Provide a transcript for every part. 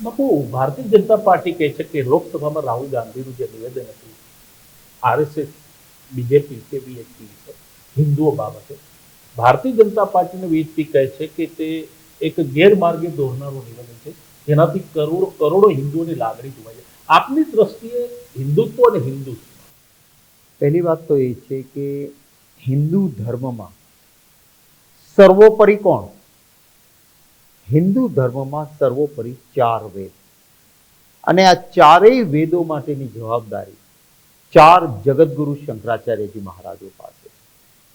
બાપુ, Bharatiya Janata party કહે છે કે લોકસભામાં રાહુલ ગાંધીનું જે નિવેદન હતું આરએસએસ, બીજેપી કે વીએચપી છે હિન્દુઓ બાબતે, ભારતીય જનતા પાર્ટીના વીએચપી કહે છે કે તે એક ગેરમાર્ગે દોરનારું નિવેદન છે, જેનાથી કરોડો કરોડો હિન્દુઓની લાગણી દુભાઈ છે. આપની દ્રષ્ટિએ હિન્દુત્વ અને હિન્દુત્વ. પહેલી વાત તો એ છે કે હિન્દુ ધર્મમાં સર્વોપરી કોણ? હિન્દુ ધર્મમાં સર્વોપરી 4 વેદ, અને આ ચારેય વેદો માટેની જવાબદારી 4 જગતગુરુ શંકરાચાર્યજી મહારાજો પાસે.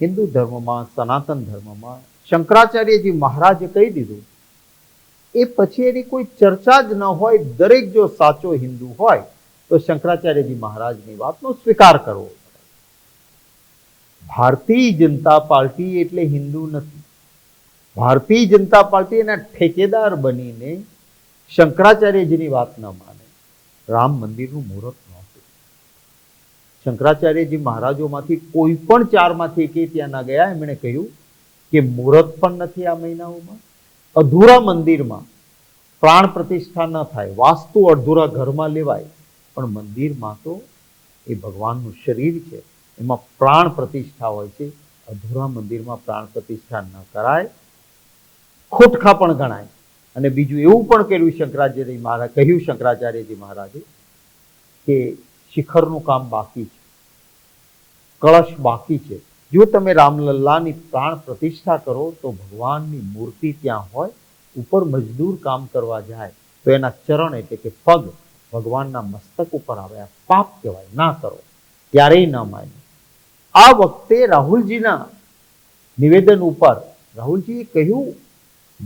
હિન્દુ ધર્મમાં, સનાતન ધર્મમાં શંકરાચાર્યજી મહારાજે કહી દીધું, એ પછી એની કોઈ ચર્ચા જ ન હોય. દરેક જો સાચો હિન્દુ હોય તો શંકરાચાર્યજી મહારાજની વાતનો સ્વીકાર કરવો પડે. ભારતીય જનતા પાર્ટી એટલે હિન્દુ નથી. ભારતીય જનતા પાર્ટી એના ઠેકેદાર બનીને શંકરાચાર્યજીની વાત ન માને. રામ મંદિરનું મુહૂર્ત નહોતું. શંકરાચાર્યજી મહારાજોમાંથી કોઈ પણ 4માંથી એકે ત્યાં ના ગયા. એમણે કહ્યું કે મુહૂર્ત પણ નથી આ મહિનાઓમાં. અધૂરા મંદિરમાં પ્રાણ પ્રતિષ્ઠા ન થાય. વાસ્તુ અધૂરા ઘરમાં લેવાય, પણ મંદિરમાં તો એ ભગવાનનું શરીર છે, એમાં પ્રાણ પ્રતિષ્ઠા હોય છે. અધૂરા મંદિરમાં પ્રાણ પ્રતિષ્ઠા ન કરાય, ખોટખા પણ ગણાય. અને બીજું એવું પણ કહ્યું શંકરાચાર્યજી મહારાજે કે શિખરનું કામ બાકી છે, કળશ બાકી છે. જો તમે રામલલ્લાની પ્રાણ પ્રતિષ્ઠા કરો તો ભગવાનની મૂર્તિ ત્યાં હોય, ઉપર મજદૂર કામ કરવા જાય તો એના ચરણ એટલે કે પગ ભગવાનના મસ્તક ઉપર આવે. આ પાપ કહેવાય, ના કરો. ક્યારેય ન માને. આ વખતે રાહુલજીના નિવેદન ઉપર રાહુલજીએ કહ્યું,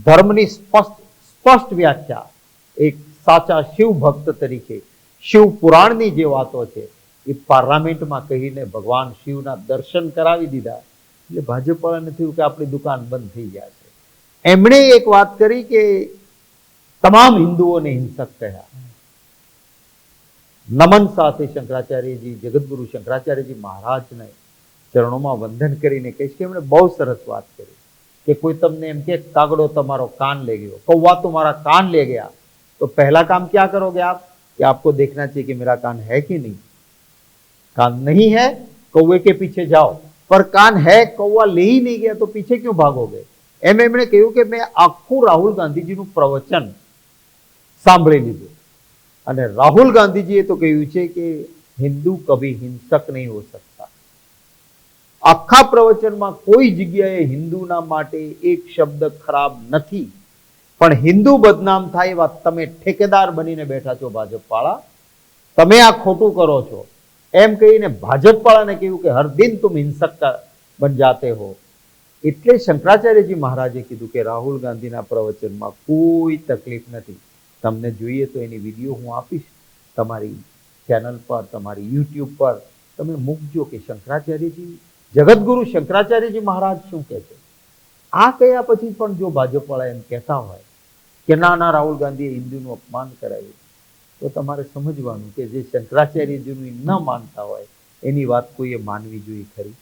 ધર્મની સ્પષ્ટ વ્યાખ્યા એક સાચા શિવ ભક્ત તરીકે શિવ પુરાણની જે વાતો છે એ પાર્લામેન્ટમાં કહીને ભગવાન શિવના દર્શન કરાવી દીધા. એટલે ભાજપવાળાને થયું કે આપણી દુકાન બંધ થઈ ગયા છે. એમણે એક વાત કરી કે તમામ હિન્દુઓને હિંસક કહ્યા. નમન સાથે શંકરાચાર્યજી, જગતગુરુ શંકરાચાર્યજી મહારાજને ચરણોમાં વંદન કરીને કહીશ કે એમણે બહુ સરસ વાત કરી કે કોઈ તમને એમ કે કાગડો તમારો કાન ले गया, कौवा तुम्हारा कान ले गया, तो पहला काम क्या करोगे आप कि आपको देखना चाहिए कि मेरा कान है कि नहीं. कान नहीं है, कौवे के पीछे जाओ, पर कान है, कौवा ले ही नहीं गया तो पीछे क्यों भागोगे. એમ એમણે કહ્યું કે મેં આખું રાહુલ ગાંધીજીનું પ્રવચન સાંભળી લીધું, અને રાહુલ ગાંધીજીએ તો કહ્યું છે કે હિન્દુ કભી હિંસક નહીં હો सकता. આખા પ્રવચનમાં કોઈ જગ્યાએ હિન્દુના માટે એક શબ્દ ખરાબ નથી. પણ હિન્દુ બદનામ થાય એવા તમે ઠેકેદાર બનીને બેઠા છો ભાજપવાળા, તમે આ ખોટું કરો છો. એમ કહીને ભાજપવાળાને કહ્યું કે હર દિન તુમ હિંસક બન જાતે હો. એટલે શંકરાચાર્યજી મહારાજે કીધું કે રાહુલ ગાંધીના પ્રવચનમાં કોઈ તકલીફ નથી. તમને જોઈએ તો એની વિડીયો હું આપીશ તમારી ચેનલ પર, તમારી યુટ્યુબ પર તમે મૂકજો કે શંકરાચાર્યજી, જગતગુરુ શંકરાચાર્યજી મહારાજ શું કહે છે. આ કહ્યા પછી પણ જો ભાજપવાળા એમ કહેતા હોય કે ના રાહુલ ગાંધીએ હિન્દુનું અપમાન કરાવ્યું, તો તમારે સમજવાનું કે જે શંકરાચાર્યજીનું ન માનતા હોય એની વાત કોઈએ માનવી જોઈએ ખરી.